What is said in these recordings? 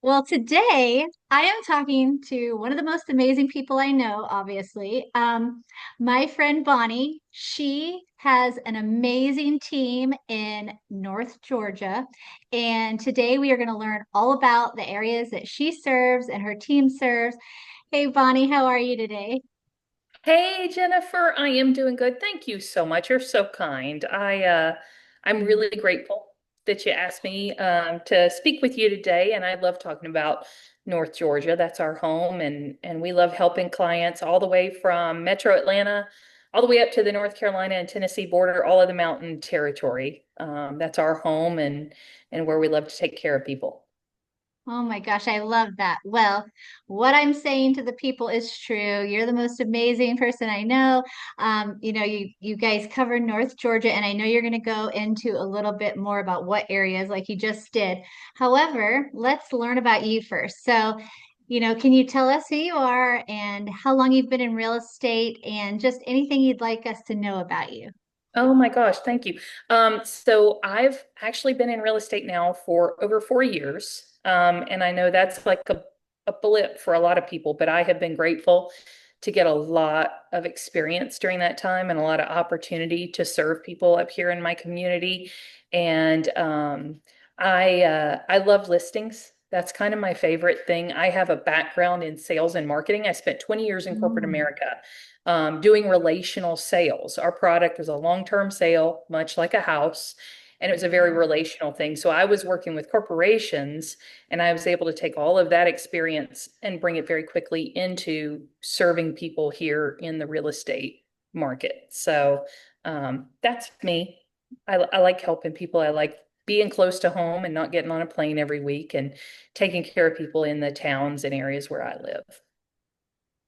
Well, today I am talking to one of the most amazing people I know, obviously. My friend Bonnie, she has an amazing team in North Georgia. And today we are going to learn all about the areas that she serves and her team serves. Hey, Bonnie, how are you today? Hey Jennifer, I am doing good. Thank you so much. You're so kind. I'm really grateful that you asked me to speak with you today, and I love talking about North Georgia. That's our home, and we love helping clients all the way from Metro Atlanta, all the way up to the North Carolina and Tennessee border, all of the mountain territory. That's our home, and where we love to take care of people. Oh my gosh, I love that. Well, what I'm saying to the people is true. You're the most amazing person I know. You guys cover North Georgia, and I know you're going to go into a little bit more about what areas, like you just did. However, let's learn about you first. So, can you tell us who you are and how long you've been in real estate, and just anything you'd like us to know about you? Oh my gosh, thank you. So I've actually been in real estate now for over 4 years. And I know that's like a blip for a lot of people, but I have been grateful to get a lot of experience during that time and a lot of opportunity to serve people up here in my community. And I love listings. That's kind of my favorite thing. I have a background in sales and marketing. I spent 20 years in corporate Mm. America doing relational sales. Our product was a long-term sale, much like a house, and it was a very relational thing. So I was working with corporations, and I was able to take all of that experience and bring it very quickly into serving people here in the real estate market. So that's me. I like helping people. I like being close to home and not getting on a plane every week and taking care of people in the towns and areas where I live.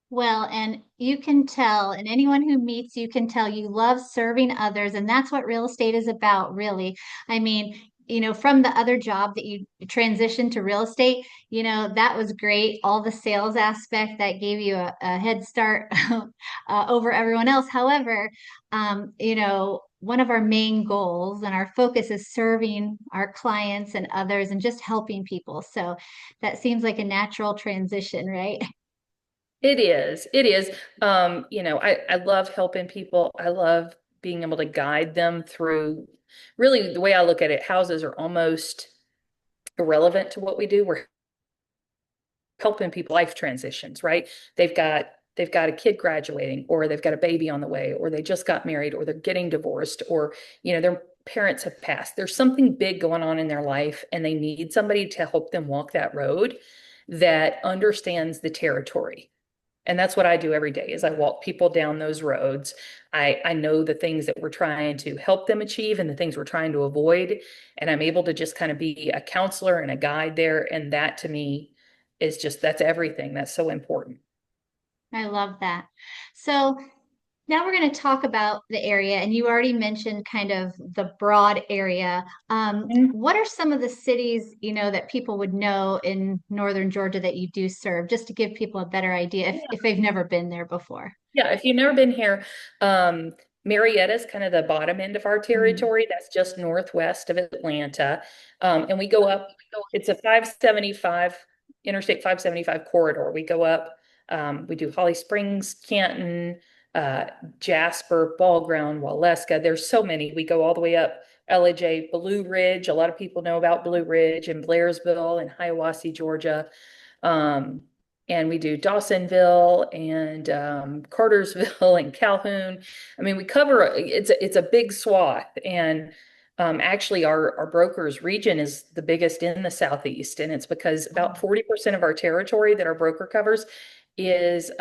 Well, and you can tell, and anyone who meets you can tell you love serving others, and that's what real estate is about, really. I mean, from the other job that you transitioned to real estate, that was great. All the sales aspect that gave you a head start over everyone else. However, one of our main goals and our focus is serving our clients and others and just helping people. So that seems like a natural transition, right? It is. It is. I love helping people. I love being able to guide them through really the way I look at it, houses are almost irrelevant to what we do. We're helping people life transitions, right? They've got they've got a kid graduating, or they've got a baby on the way, or they just got married, or they're getting divorced, or their parents have passed. There's something big going on in their life, and they need somebody to help them walk that road that understands the territory. And that's what I do every day is I walk people down those roads. I know the things that we're trying to help them achieve and the things we're trying to avoid. And I'm able to just kind of be a counselor and a guide there. And that to me is just, that's everything. That's so important. I love that. So now we're going to talk about the area, and you already mentioned kind of the broad area. What are some of the cities, that people would know in northern Georgia that you do serve, just to give people a better idea if they've never been there before? Yeah, if you've never been here, Marietta is kind of the bottom end of our Mm. territory. That's just northwest of Atlanta. And we go up, it's a 575, Interstate 575 corridor. We go up, we do Holly Springs, Canton, uh, Jasper, Ball Ground, Waleska. There's so many. We go all the way up Ellijay, Blue Ridge. A lot of people know about Blue Ridge and Blairsville and Hiawassee, Georgia. Um, and we do Dawsonville and Cartersville and Calhoun. I mean, we cover it's a big swath, and actually, our brokers region is the biggest in the Southeast, and it's because about 40% of our territory that our broker covers is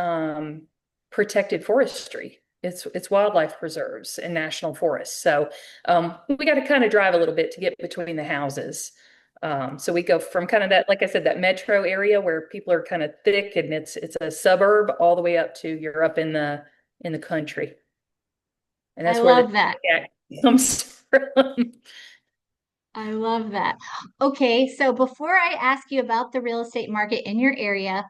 protected forestry. It's wildlife preserves and national forests. So we got to kind of drive a little bit to get between the houses. So we go from kind of that, like I said, that metro area where people are kind of thick and it's a suburb all the way up to you're up in the country. And I that's where the love that. act comes from. I love that. Okay, so before I ask you about the real estate market in your area,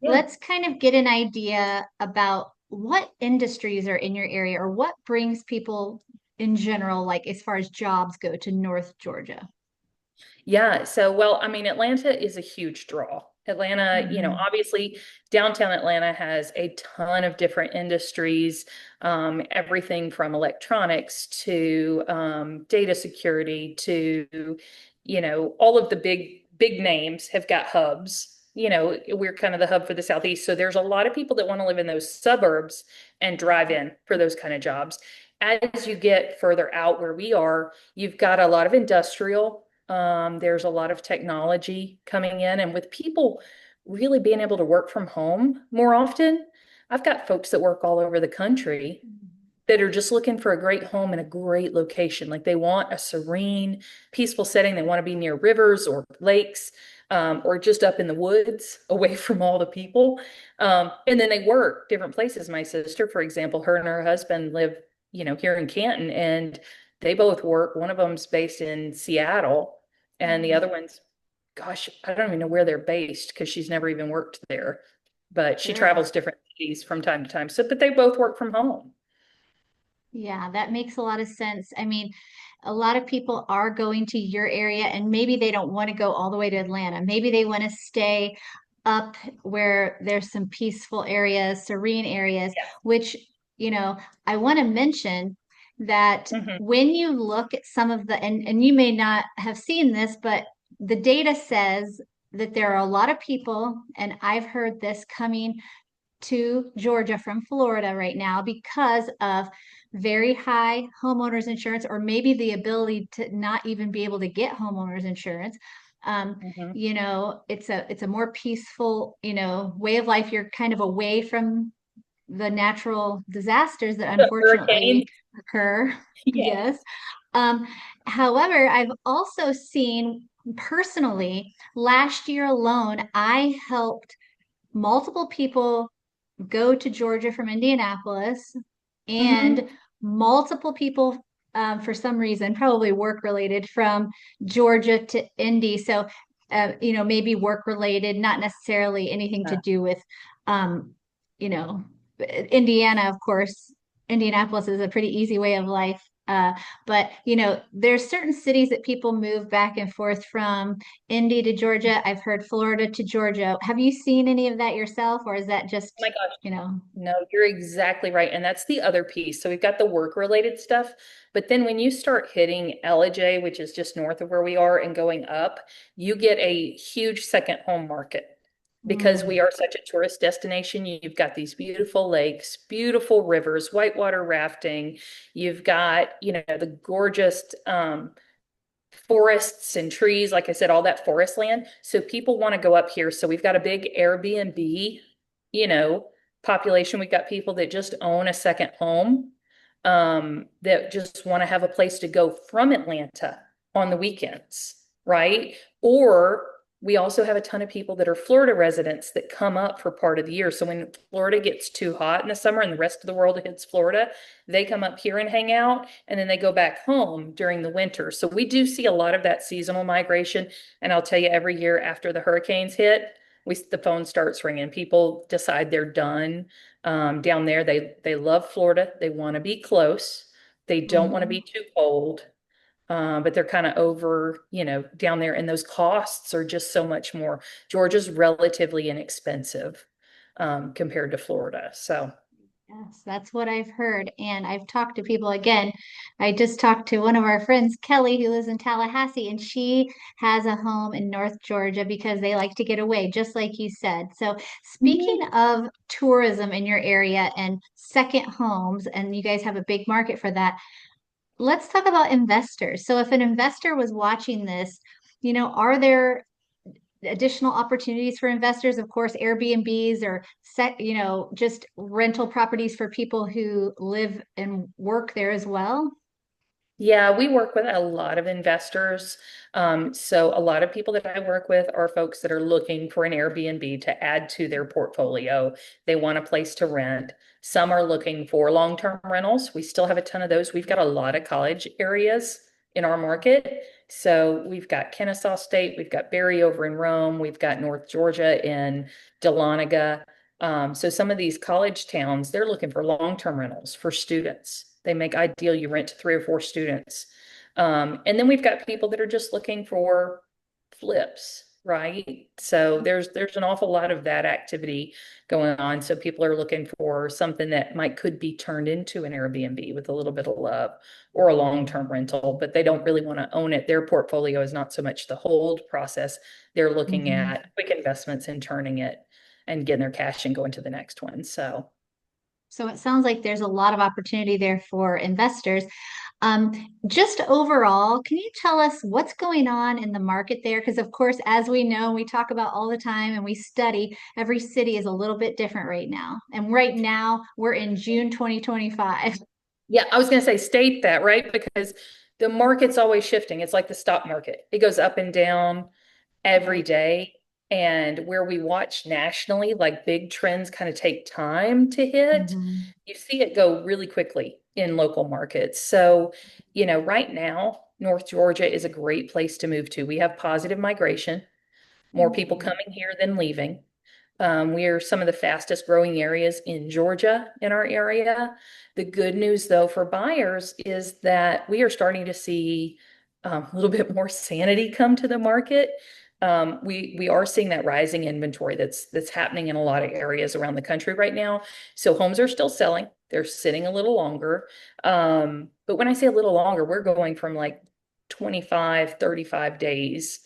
Yeah. let's kind of get an idea about what industries are in your area or what brings people in general, like as far as jobs go, to North Georgia. Yeah. So, well, I mean, Atlanta is a huge draw. Atlanta, Mhm. obviously downtown Atlanta has a ton of different industries, everything from electronics to data security to, all of the big names have got hubs. We're kind of the hub for the Southeast. So there's a lot of people that want to live in those suburbs and drive in for those kind of jobs. As you get further out where we are, you've got a lot of industrial. There's a lot of technology coming in, and with people really being able to work from home more often, I've got folks that work all over the country that are just looking for a great home in a great location. Like they want a serene, peaceful setting. They want to be near rivers or lakes, or just up in the woods away from all the people. And then they work different places. My sister, for example, her and her husband live, here in Canton, and they both work. One of them's based in Seattle, and the other Mhm. one's, gosh, I don't even know where they're based because she's never even worked there. But she Sure. travels different cities from time to time. So, but they both work from home. Yeah, that makes a lot of sense. I mean, a lot of people are going to your area and maybe they don't want to go all the way to Atlanta. Maybe they want to stay up where there's some peaceful areas, serene areas, which, you know, I want to mention that Mhm. when you look at some of the, and you may not have seen this, but the data says that there are a lot of people, and I've heard this coming to Georgia from Florida right now because of very high homeowners insurance, or maybe the ability to not even be able to get homeowners insurance. Um, Mhm. it's a more peaceful, way of life. You're kind of away from the natural disasters that Hurricane. unfortunately occur. Yeah. Yes. Um, However, I've also seen personally last year alone, I helped multiple people go to Georgia from Indianapolis, and Hmm. multiple people, for some reason, probably work related, from Georgia to Indy. So, maybe work related, not necessarily anything to do with, um, you know, Indiana, of course. Indianapolis is a pretty easy way of life. But there's certain cities that people move back and forth from Indy to Georgia. I've heard Florida to Georgia. Have you seen any of that yourself, or is that Oh my just, gosh. you know? No, you're exactly right. And that's the other piece. So we've got the work related stuff. But then when you start hitting Ellijay, which is just north of where we are, and going up, you get a huge second home market because Mm, we are such a tourist destination. You've got these beautiful lakes, beautiful rivers, whitewater rafting. You've got, the gorgeous forests and trees, like I said, all that forest land. So people want to go up here. So we've got a big Airbnb, you know, population. We've got people that just own a second home, that just want to have a place to go from Atlanta on the weekends, right? Or we also have a ton of people that are Florida residents that come up for part of the year. So when Florida gets too hot in the summer and the rest of the world hits Florida, they come up here and hang out, and then they go back home during the winter. So we do see a lot of that seasonal migration. And I'll tell you, every year after the hurricanes hit, the phone starts ringing. People decide they're done down there. They love Florida. They want to be close. They don't want to be mhm. too cold. But they're kind of over, down there, and those costs are just so much more. Georgia's relatively inexpensive compared to Florida. So, Yes, that's what I've heard. And I've talked to people again. I just talked to one of our friends, Kelly, who lives in Tallahassee, and she has a home in North Georgia because they like to get away, just like you said. So, speaking mhm. of tourism in your area and second homes, and you guys have a big market for that, let's talk about investors. So, if an investor was watching this, are there additional opportunities for investors? Of course, Airbnbs or just rental properties for people who live and work there as well. Yeah, we work with a lot of investors. So a lot of people that I work with are folks that are looking for an Airbnb to add to their portfolio. They want a place to rent. Some are looking for long-term rentals. We still have a ton of those. We've got a lot of college areas in our market. So we've got Kennesaw State, we've got Barry over in Rome, we've got North Georgia in Dahlonega. So some of these college towns, they're looking for long-term rentals for students. They make ideal you rent to 3 or 4 students. And then we've got people that are just looking for flips, right? So there's an awful lot of that activity going on. So people are looking for something that might could be turned into an Airbnb with a little bit of love or a long-term rental, but they don't really want to own it. Their portfolio is not so much the hold process. They're looking Mhm. at quick investments and turning it and getting their cash and going to the next one. So So it sounds like there's a lot of opportunity there for investors. Um, just overall, can you tell us what's going on in the market there? Because, of course, as we know, we talk about all the time and we study, every city is a little bit different right now. And right now, we're in June 2025. yeah, I was going to say state that, right? Because the market's always shifting. It's like the stock market. It goes up and down every Right. day. And where we watch nationally, like big trends kind of take time to hit, Hmm. you see it go really quickly in local markets. So, right now, North Georgia is a great place to move to. We have positive migration, more people Okay. coming here than leaving. We are some of the fastest growing areas in Georgia in our area. The good news, though, for buyers is that we are starting to see a little bit more sanity come to the market. We are seeing that rising inventory that's happening in a lot of areas around the country right now. So homes are still selling. They're sitting a little longer. But when I say a little longer, we're going from like 25, 35 days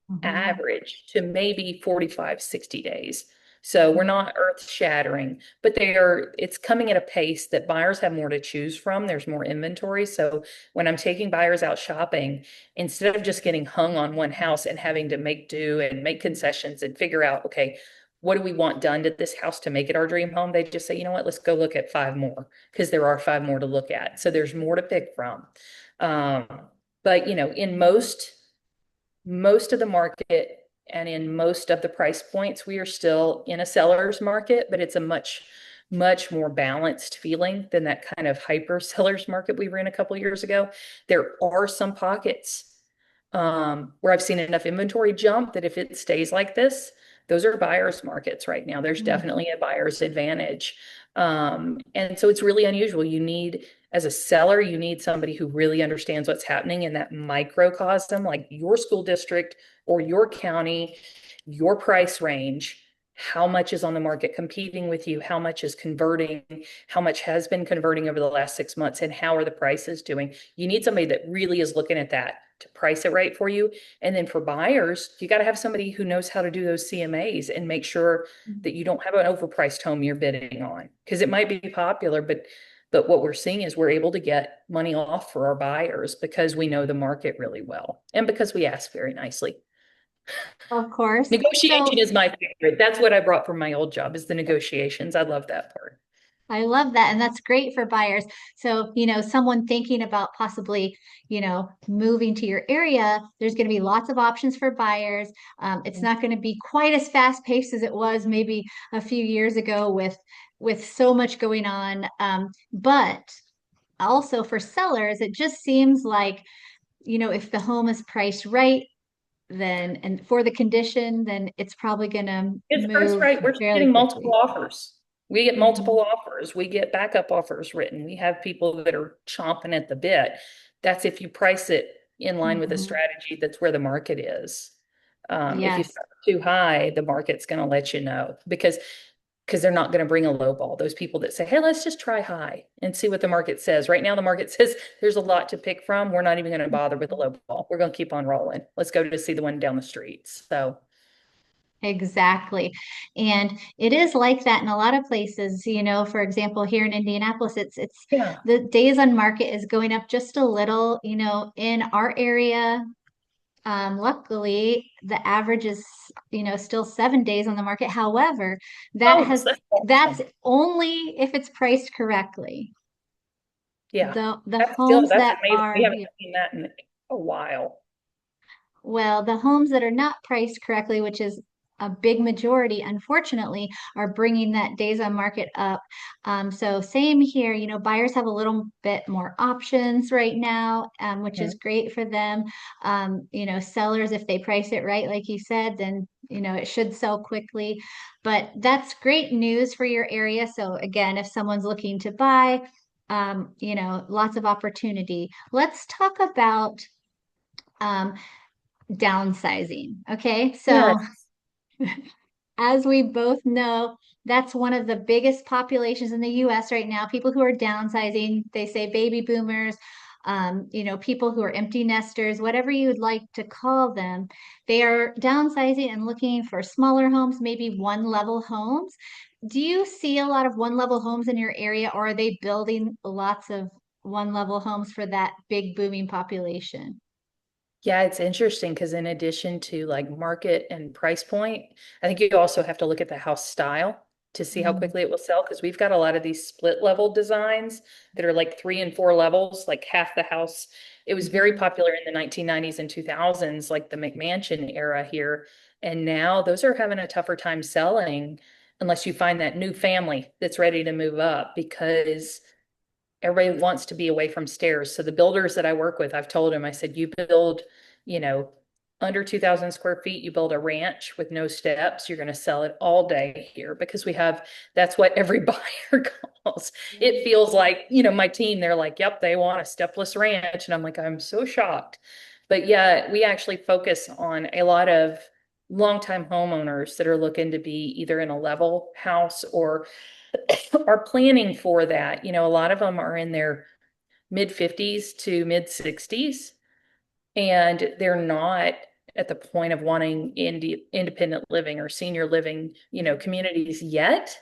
Hmm. average to maybe 45, 60 days. So we're not earth shattering, but it's coming at a pace that buyers have more to choose from. There's more inventory. So when I'm taking buyers out shopping, instead of just getting hung on one house and having to make do and make concessions and figure out, okay, what do we want done to this house to make it our dream home? They just say, you know what, let's go look at five more because there are five more to look at. So there's more to pick from. Um, but in most of the market and in most of the price points, we are still in a seller's market, but it's a much, much more balanced feeling than that kind of hyper seller's market we were in a couple of years ago. There are some pockets where I've seen enough inventory jump that if it stays like this, those are buyer's markets right now. There's definitely a buyer's advantage. And so it's really unusual. As a seller, you need somebody who really understands what's happening in that microcosm, like your school district or your county, your price range. How much is on the market competing with you? How much is converting? How much has been converting over the last 6 months? And how are the prices doing? You need somebody that really is looking at that to price it right for you. And then for buyers, you got to have somebody who knows how to do those CMAs and make sure that you don't have an overpriced home you're bidding on because it might be popular, but what we're seeing is we're able to get money off for our buyers because we know the market really well and because we ask very nicely. Of course. Negotiation So is my favorite. That's what I brought from my old job is the negotiations. I love that part. I love that. And that's great for buyers. So, someone thinking about possibly, moving to your area, there's going to be lots of options for buyers. It's not going to be quite as fast paced as it was maybe a few years ago with so much going on. But also for sellers, it just seems like, if the home is priced right, then and for the condition, then it's probably going to It's first move right. We're fairly getting multiple quickly. offers. We get multiple Mhm. offers. We get backup offers written. We have people that are chomping at the bit. That's if you price it in line with a Mhm. strategy that's where the market is. If you Yes. start too high, the market's going to let you know because they're not going to bring a low ball. Those people that say, "Hey, let's just try high and see what the market says." Right now, the market says there's a lot to pick from. We're not even going to bother with the low ball. We're going to keep on rolling. Let's go to see the one down the street. So, Exactly. And it is like that in a lot of places, for example, here in Indianapolis, it's yeah. the days on market is going up just a little, in our area. Luckily, the average is, still 7 days on the market. However, Oh, that's that's awesome. only if it's priced correctly. Yeah, The that's homes that's that amazing. We are, haven't seen that in a while. well, the homes that are not priced correctly, which is a big majority, unfortunately, are bringing that days on market up. So same here, buyers have a little bit more options right now, which Mhm. is great for them. Sellers, if they price it right, like you said, then it should sell quickly. But that's great news for your area. So again, if someone's looking to buy, lots of opportunity. Let's talk about um, downsizing. Okay. So Yes. as we both know, that's one of the biggest populations in the US right now. People who are downsizing, they say baby boomers, people who are empty nesters, whatever you would like to call them, they are downsizing and looking for smaller homes, maybe one level homes. Do you see a lot of one level homes in your area, or are they building lots of one level homes for that big booming population? Yeah, it's interesting because in addition to like market and price point, I think you also have to look at the house style to see how Mm, quickly it will sell. Because we've got a lot of these split level designs that are like 3 and 4 levels, like half the house. It was very mhm. popular in the 1990s and 2000s, like the McMansion era here. And now those are having a tougher time selling unless you find that new family that's ready to move up because everybody wants to be away from stairs. So the builders that I work with, I've told them, I said, you build, you know, under 2,000 square feet, you build a ranch with no steps, you're going to sell it all day here because that's what every buyer calls. It feels like, my team, they're like, yep, they want a stepless ranch. And I'm like, I'm so shocked. But yeah, we actually focus on a lot of longtime homeowners that are looking to be either in a level house or are planning for that. A lot of them are in their mid 50s to mid 60s, and they're not at the point of wanting independent living or senior living, communities yet,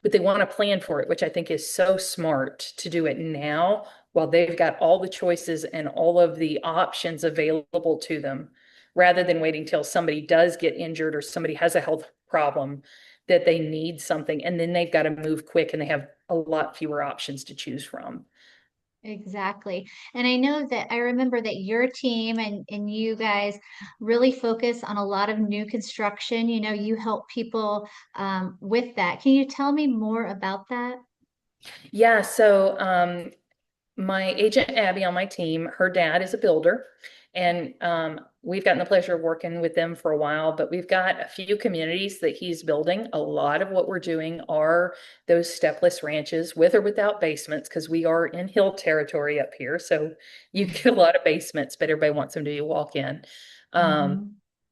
but they want to plan for it, which I think is so smart to do it now while they've got all the choices and all of the options available to them, rather than waiting till somebody does get injured or somebody has a health problem that they need something and then they've got to move quick and they have a lot fewer options to choose from. Exactly. And I know that I remember that your team and you guys really focus on a lot of new construction. You help people with that. Can you tell me more about that? Yeah, so my agent Abby on my team, her dad is a builder, and we've gotten the pleasure of working with them for a while. But we've got a few communities that he's building. A lot of what we're doing are those stepless ranches with or without basements, because we are in hill territory up here. So you get a lot of basements, but everybody wants them to be walk in. Um, Hmm.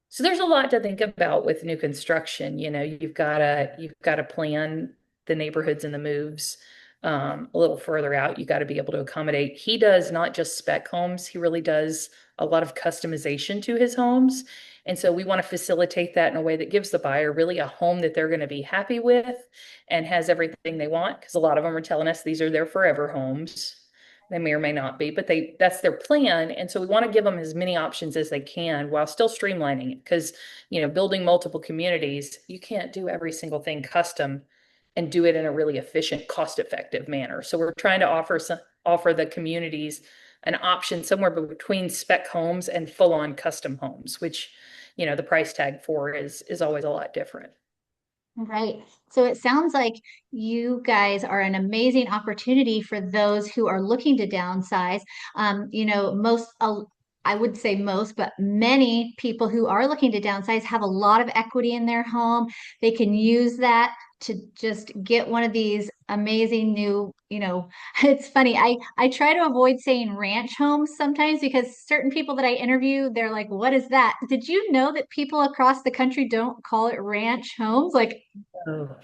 so there's a lot to think about with new construction. You've got to plan the neighborhoods and the moves a little further out. You got to be able to accommodate. He does not just spec homes, he really does a lot of customization to his homes. And so we want to facilitate that in a way that gives the buyer really a home that they're going to be happy with and has everything they want. Because a lot of them are telling us these are their forever homes. They may or may not be, but that's their plan. And so we want to give them as many options as they can while still streamlining it. Because, building multiple communities, you can't do every single thing custom and do it in a really efficient, cost-effective manner. So we're trying to offer the communities an option somewhere between spec homes and full-on custom homes, which, the price tag for is always a lot different. Right. So it sounds like you guys are an amazing opportunity for those who are looking to downsize. I would say most, but many people who are looking to downsize have a lot of equity in their home. They can use that to just get one of these amazing new. It's funny. I try to avoid saying ranch homes sometimes because certain people that I interview, they're like, "What is that?" Did you know that people across the country don't call it ranch homes? Like, Oh.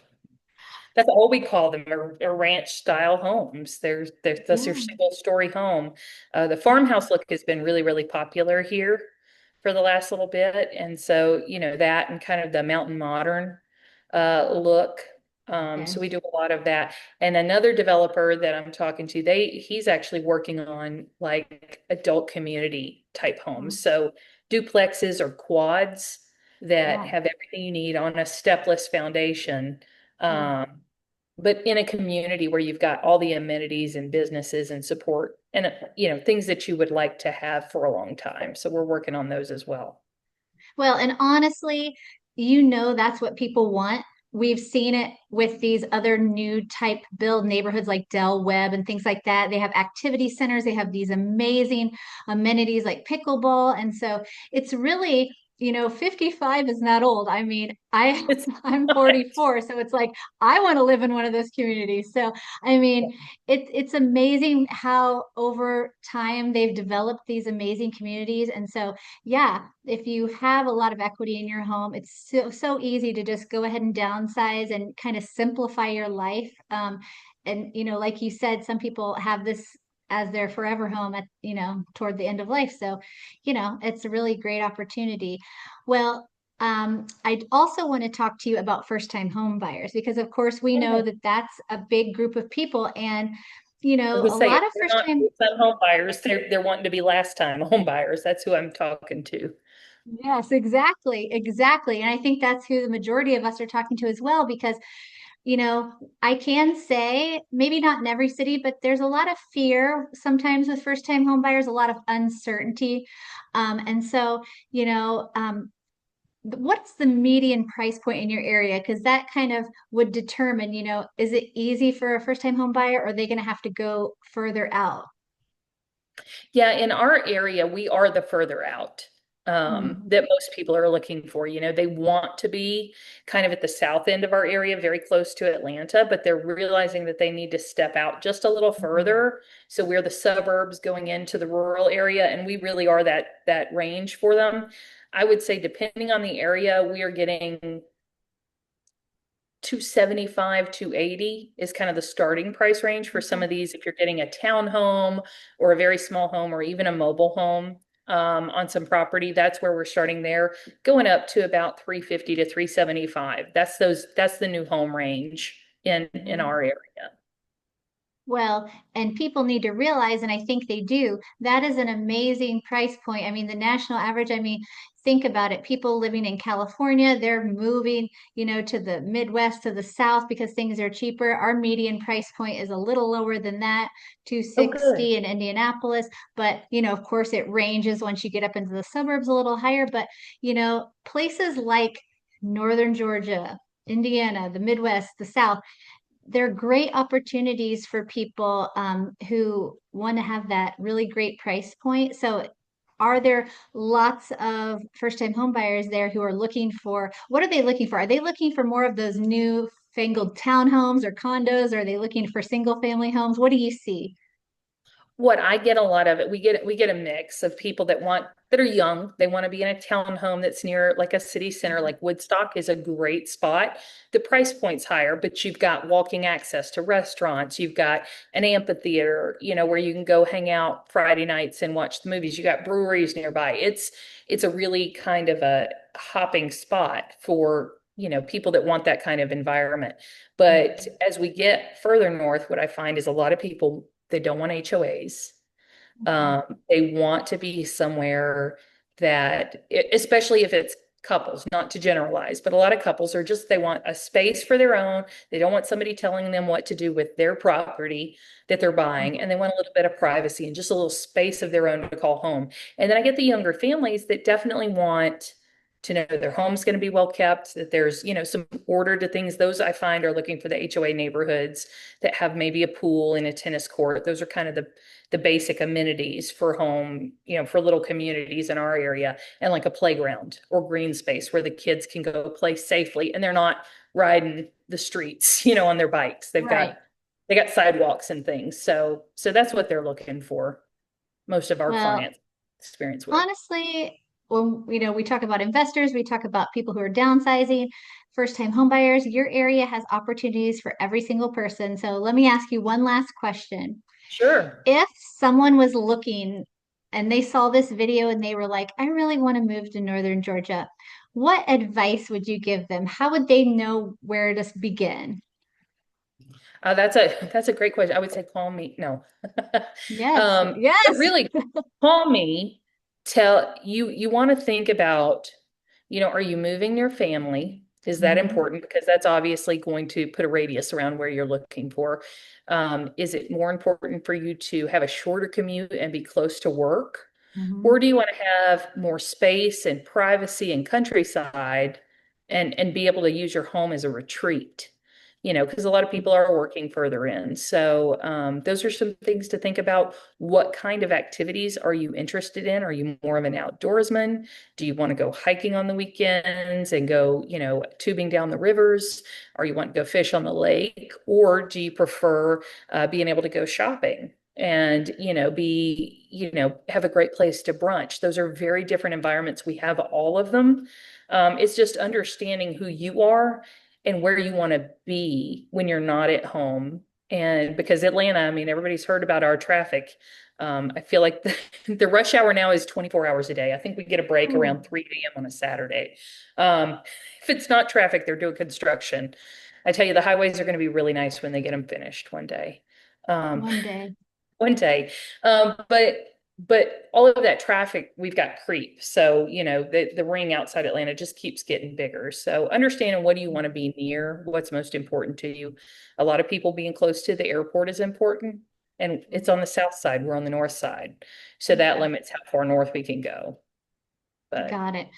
That's all we call them, are ranch style homes. That's your yeah. single story home. The farmhouse look has been really, really popular here for the last little bit. And so, that and kind of the mountain modern look. So Okay. we do a lot of that. And another developer that I'm talking to, he's actually working on like adult community type homes. Mm, So duplexes or quads that yeah. have everything you need on a stepless foundation. Mm. Um, but in a community where you've got all the amenities and businesses and support and things that you would like to have for a long time. So we're working on those as well. Well, and honestly, that's what people want. We've seen it with these other new type build neighborhoods like Del Webb and things like that. They have activity centers, they have these amazing amenities like pickleball. And so it's really 55 is not old. I mean, It's I'm not. 44, so it's like I want to live in one of those communities. So, I mean, it's amazing how over time they've developed these amazing communities. And so, yeah, if you have a lot of equity in your home, it's so easy to just go ahead and downsize and kind of simplify your life. And like you said, some people have this as their forever home at, toward the end of life. So, it's a really great opportunity. Well, I also want to talk to you about first-time home buyers because, of course, we know Okay. that that's a big group of people, and I was a gonna say, if lot of they're not first-time. first-time home buyers, they're wanting to be last-time home buyers. That's who I'm talking to. Yes, exactly, exactly, and I think that's who the majority of us are talking to as well because you know, I can say maybe not in every city, but there's a lot of fear sometimes with first-time home buyers, a lot of uncertainty. And so, what's the median price point in your area? Because that kind of would determine, is it easy for a first-time home buyer or are they going to have to go further out? Yeah, in our area, we are the further out Hmm. that most people are looking for. They want to be kind of at the south end of our area, very close to Atlanta, but they're realizing that they need to step out just a little Hmm. further. So we're the suburbs going into the rural area, and we really are that range for them. I would say, depending on the area, we are getting 275, 280 is kind of the starting price range for some Okay. of these. If you're getting a townhome or a very small home or even a mobile home on some property, that's where we're starting there, going up to about 350 to 375. That's the new home range in Mhm. our area. Well, and people need to realize, and I think they do, that is an amazing price point. I mean, the national average, I mean, think about it. People living in California, they're moving, to the Midwest, to the South because things are cheaper. Our median price point is a little lower than that, Oh, good. 260 in Indianapolis. But, of course, it ranges once you get up into the suburbs a little higher. But, places like Northern Georgia, Indiana, the Midwest, the South, they're great opportunities for people who want to have that really great price point. So, are there lots of first-time home buyers there who are looking for what are they looking for? Are they looking for more of those new fangled townhomes or condos? Or are they looking for single family homes? What do you see? What I get a lot of it, we get a mix of people that are young. They want to be in a townhome that's near like a city center, Mhm. like Woodstock is a great spot. The price point's higher, but you've got walking access to restaurants. You've got an amphitheater, where you can go hang out Friday nights and watch the movies. You got breweries nearby. It's a really kind of a hopping spot for people that want that kind of environment. But Mhm. as we get further north, what I find is a lot of people, they don't want HOAs. Okay. They want to be somewhere that, especially if it's couples, not to generalize, but a lot of couples are just, they want a space for their own. They don't want somebody telling them what to do with their property that they're buying. And they want a little bit of privacy and just a little space of their own to call home. And then I get the younger families that definitely want to know their home's going to be well kept, that there's, some order to things. Those I find are looking for the HOA neighborhoods that have maybe a pool and a tennis court. Those are kind of the basic amenities for home, for little communities in our area, and like a playground or green space where the kids can go play safely and they're not riding the streets, on their bikes. Right. They got sidewalks and things. So that's what they're looking for. Most of our Well, clients experience with. honestly, when we talk about investors, we talk about people who are downsizing, first-time home buyers, your area has opportunities for every single person. So let me ask you one last question. Sure. If someone was looking and they saw this video and they were like, I really want to move to Northern Georgia, what advice would you give them? How would they know where to begin? That's a great question. I would say call me. No. Yes, Um, but yes. really call me. Tell you you want to think about, are you moving your family? Is that Hmm. important? Because that's obviously going to put a radius around where you're looking for. Is it more important for you to have a shorter commute and be close to work? Or Hmm. do you want to have more space and privacy and countryside and be able to use your home as a retreat? because a lot of people are working further in. So those are some things to think about. What kind of activities are you interested in? Are you more of an outdoorsman? Do you want to go hiking on the weekends and go, tubing down the rivers? Or you want to go fish on the lake? Or do you prefer being able to go shopping? And be have a great place to brunch. Those are very different environments. We have all of them. It's just understanding who you are and where you want to be when you're not at home. And because Atlanta, I mean, everybody's heard about our traffic. I feel like the rush hour now is 24 hours a day. I think we get a break Oh, around 3 a.m. on a Saturday. Um, if it's not traffic, they're doing construction. I tell you, the highways are going to be really nice when they get them finished one day. Um, one day. one day. But all of that traffic, we've got creep. So, the ring outside Atlanta just keeps getting bigger. So understanding what do you want to be near, what's most important to you. A lot of people being close to the airport is important. And it's on the south side, we're on the north side. So that Okay. limits how far north we can go. But Got it.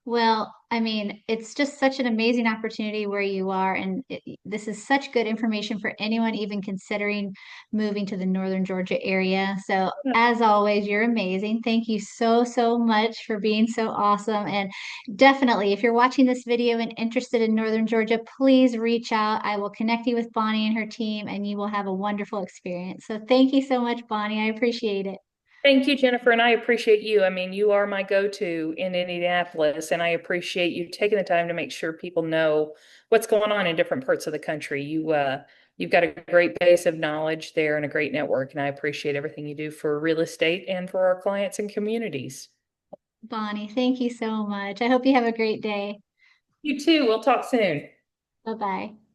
Well, I mean, it's just such an amazing opportunity where you are, and this is such good information for anyone even considering moving to the Northern Georgia area. So, as always, you're amazing. Thank you so, so much for being so awesome. And definitely, if you're watching this video and interested in Northern Georgia, please reach out. I will connect you with Bonnie and her team, and you will have a wonderful experience. So, thank you so much, Bonnie. I appreciate it. thank you, Jennifer, and I appreciate you. I mean, you are my go-to in Indianapolis, and I appreciate you taking the time to make sure people know what's going on in different parts of the country. You've got a great base of knowledge there and a great network, and I appreciate everything you do for real estate and for our clients and communities. Bonnie, thank you so much. I hope you have a great day. You too. We'll talk soon. Bye bye.